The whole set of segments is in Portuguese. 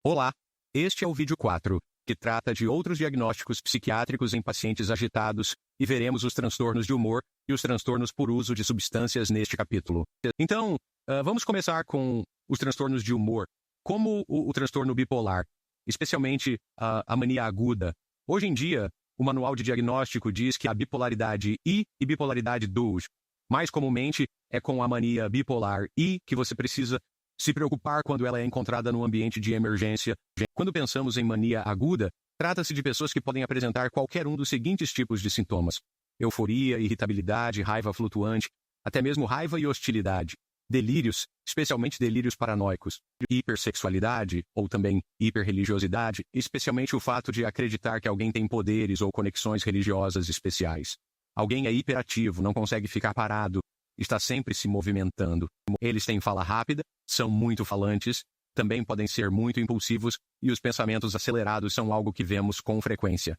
Olá, este é o vídeo 4, que trata de outros diagnósticos psiquiátricos em pacientes agitados, e veremos os transtornos de humor e os transtornos por uso de substâncias neste capítulo. Então, vamos começar com os transtornos de humor, como o transtorno bipolar, especialmente a mania aguda. Hoje em dia, o manual de diagnóstico diz que a bipolaridade I e bipolaridade II. Mais comumente, é com a mania bipolar I que você precisa se preocupar quando ela é encontrada no ambiente de emergência. Quando pensamos em mania aguda, trata-se de pessoas que podem apresentar qualquer um dos seguintes tipos de sintomas: euforia, irritabilidade, raiva flutuante, até mesmo raiva e hostilidade. Delírios, especialmente delírios paranoicos. Hipersexualidade, ou também hiperreligiosidade, especialmente o fato de acreditar que alguém tem poderes ou conexões religiosas especiais. Alguém é hiperativo, não consegue ficar parado, está sempre se movimentando. Eles têm fala rápida, são muito falantes, também podem ser muito impulsivos, e os pensamentos acelerados são algo que vemos com frequência.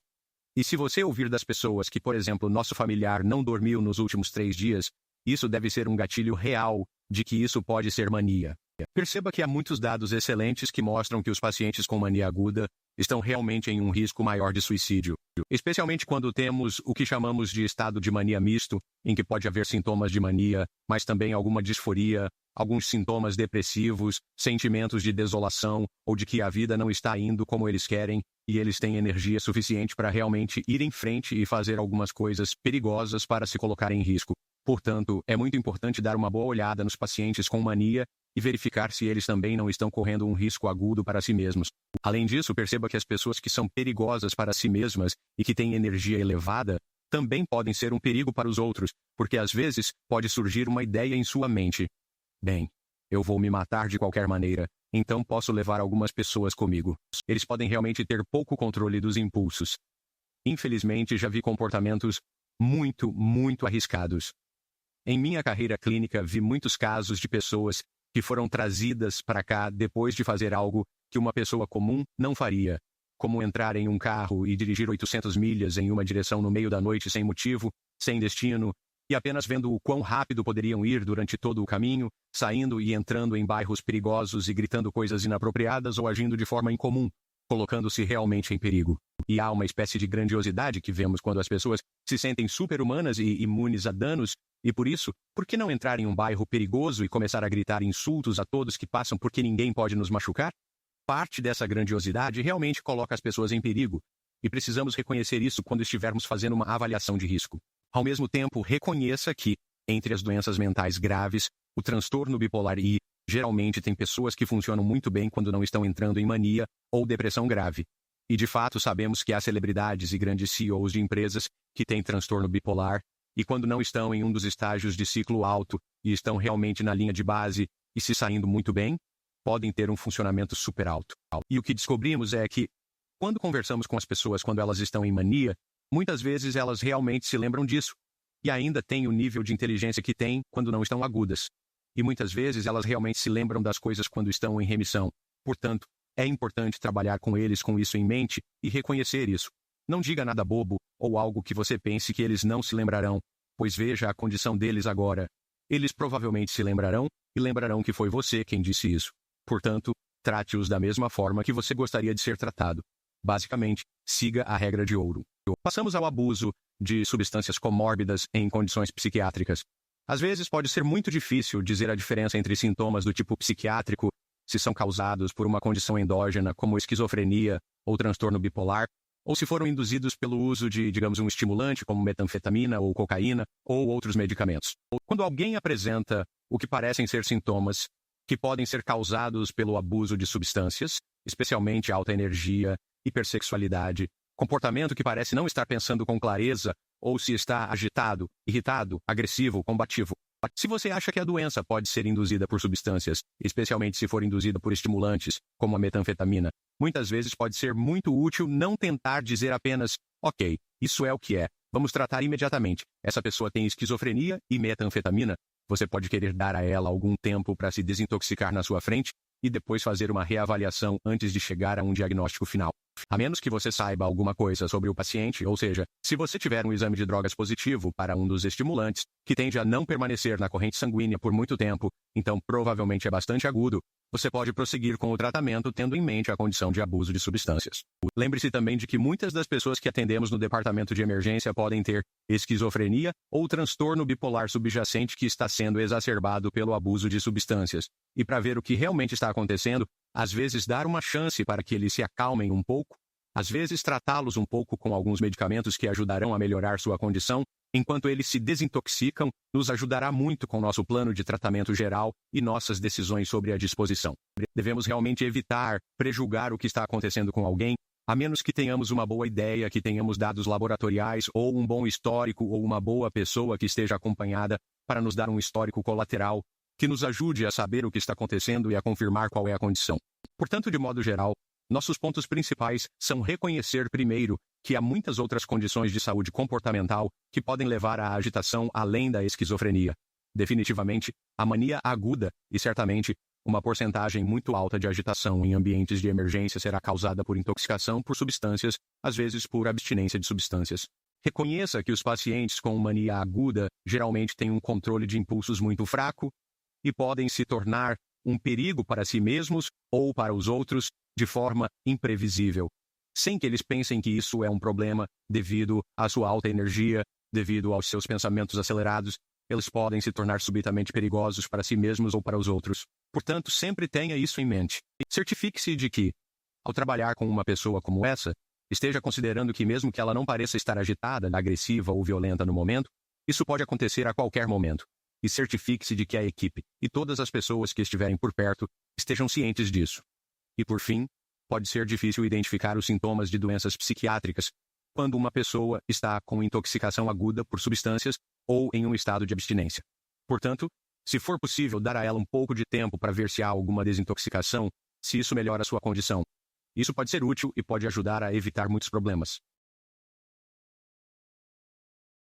E se você ouvir das pessoas que, por exemplo, nosso familiar não dormiu nos últimos 3 dias, isso deve ser um gatilho real de que isso pode ser mania. Perceba que há muitos dados excelentes que mostram que os pacientes com mania aguda estão realmente em um risco maior de suicídio, especialmente quando temos o que chamamos de estado de mania misto, em que pode haver sintomas de mania, mas também alguma disforia, alguns sintomas depressivos, sentimentos de desolação, ou de que a vida não está indo como eles querem, e eles têm energia suficiente para realmente ir em frente e fazer algumas coisas perigosas para se colocar em risco. Portanto, é muito importante dar uma boa olhada nos pacientes com mania e verificar se eles também não estão correndo um risco agudo para si mesmos. Além disso, perceba que as pessoas que são perigosas para si mesmas e que têm energia elevada também podem ser um perigo para os outros, porque às vezes pode surgir uma ideia em sua mente. Bem, eu vou me matar de qualquer maneira, então posso levar algumas pessoas comigo. Eles podem realmente ter pouco controle dos impulsos. Infelizmente, já vi comportamentos muito arriscados. Em minha carreira clínica, vi muitos casos de pessoas que foram trazidas para cá depois de fazer algo que uma pessoa comum não faria, como entrar em um carro e dirigir 800 milhas em uma direção no meio da noite sem motivo, sem destino, e apenas vendo o quão rápido poderiam ir durante todo o caminho, saindo e entrando em bairros perigosos e gritando coisas inapropriadas ou agindo de forma incomum, colocando-se realmente em perigo. E há uma espécie de grandiosidade que vemos quando as pessoas se sentem super-humanas e imunes a danos, e por isso, por que não entrar em um bairro perigoso e começar a gritar insultos a todos que passam porque ninguém pode nos machucar? Parte dessa grandiosidade realmente coloca as pessoas em perigo, e precisamos reconhecer isso quando estivermos fazendo uma avaliação de risco. Ao mesmo tempo, reconheça que, entre as doenças mentais graves, o transtorno bipolar I geralmente tem pessoas que funcionam muito bem quando não estão entrando em mania ou depressão grave. E de fato sabemos que há celebridades e grandes CEOs de empresas que têm transtorno bipolar, e quando não estão em um dos estágios de ciclo alto e estão realmente na linha de base e se saindo muito bem, podem ter um funcionamento super alto. E o que descobrimos é que, quando conversamos com as pessoas quando elas estão em mania, muitas vezes elas realmente se lembram disso, e ainda têm o nível de inteligência que têm quando não estão agudas. E muitas vezes elas realmente se lembram das coisas quando estão em remissão. Portanto, é importante trabalhar com eles com isso em mente e reconhecer isso. Não diga nada bobo, ou algo que você pense que eles não se lembrarão, pois veja a condição deles agora. Eles provavelmente se lembrarão, e lembrarão que foi você quem disse isso. Portanto, trate-os da mesma forma que você gostaria de ser tratado. Basicamente, siga a regra de ouro. Passamos ao abuso de substâncias comórbidas em condições psiquiátricas. Às vezes pode ser muito difícil dizer a diferença entre sintomas do tipo psiquiátrico, se são causados por uma condição endógena como esquizofrenia ou transtorno bipolar, ou se foram induzidos pelo uso de, digamos, um estimulante como metanfetamina ou cocaína ou outros medicamentos. Quando alguém apresenta o que parecem ser sintomas que podem ser causados pelo abuso de substâncias, especialmente alta energia, hipersexualidade, comportamento que parece não estar pensando com clareza, ou se está agitado, irritado, agressivo, combativo. Se você acha que a doença pode ser induzida por substâncias, especialmente se for induzida por estimulantes, como a metanfetamina, muitas vezes pode ser muito útil não tentar dizer apenas, ok, isso é o que é, vamos tratar imediatamente. Essa pessoa tem esquizofrenia e metanfetamina. Você pode querer dar a ela algum tempo para se desintoxicar na sua frente, e depois fazer uma reavaliação antes de chegar a um diagnóstico final. A menos que você saiba alguma coisa sobre o paciente, ou seja, se você tiver um exame de drogas positivo para um dos estimulantes, que tende a não permanecer na corrente sanguínea por muito tempo, então provavelmente é bastante agudo, você pode prosseguir com o tratamento tendo em mente a condição de abuso de substâncias. Lembre-se também de que muitas das pessoas que atendemos no departamento de emergência podem ter esquizofrenia ou transtorno bipolar subjacente que está sendo exacerbado pelo abuso de substâncias. E para ver o que realmente está acontecendo, às vezes dar uma chance para que eles se acalmem um pouco, às vezes tratá-los um pouco com alguns medicamentos que ajudarão a melhorar sua condição, enquanto eles se desintoxicam, nos ajudará muito com nosso plano de tratamento geral e nossas decisões sobre a disposição. Devemos realmente evitar prejulgar o que está acontecendo com alguém, a menos que tenhamos uma boa ideia, que tenhamos dados laboratoriais ou um bom histórico ou uma boa pessoa que esteja acompanhada para nos dar um histórico colateral, que nos ajude a saber o que está acontecendo e a confirmar qual é a condição. Portanto, de modo geral, nossos pontos principais são reconhecer primeiro que há muitas outras condições de saúde comportamental que podem levar à agitação além da esquizofrenia. Definitivamente, a mania aguda e certamente uma porcentagem muito alta de agitação em ambientes de emergência será causada por intoxicação por substâncias, às vezes por abstinência de substâncias. Reconheça que os pacientes com mania aguda geralmente têm um controle de impulsos muito fraco e podem se tornar um perigo para si mesmos ou para os outros de forma imprevisível, sem que eles pensem que isso é um problema devido à sua alta energia, devido aos seus pensamentos acelerados. Eles podem se tornar subitamente perigosos para si mesmos ou para os outros. Portanto, sempre tenha isso em mente. Certifique-se de que, ao trabalhar com uma pessoa como essa, esteja considerando que mesmo que ela não pareça estar agitada, agressiva ou violenta no momento, isso pode acontecer a qualquer momento. E certifique-se de que a equipe e todas as pessoas que estiverem por perto estejam cientes disso. E por fim, pode ser difícil identificar os sintomas de doenças psiquiátricas quando uma pessoa está com intoxicação aguda por substâncias ou em um estado de abstinência. Portanto, se for possível dar a ela um pouco de tempo para ver se há alguma desintoxicação, se isso melhora sua condição. Isso pode ser útil e pode ajudar a evitar muitos problemas.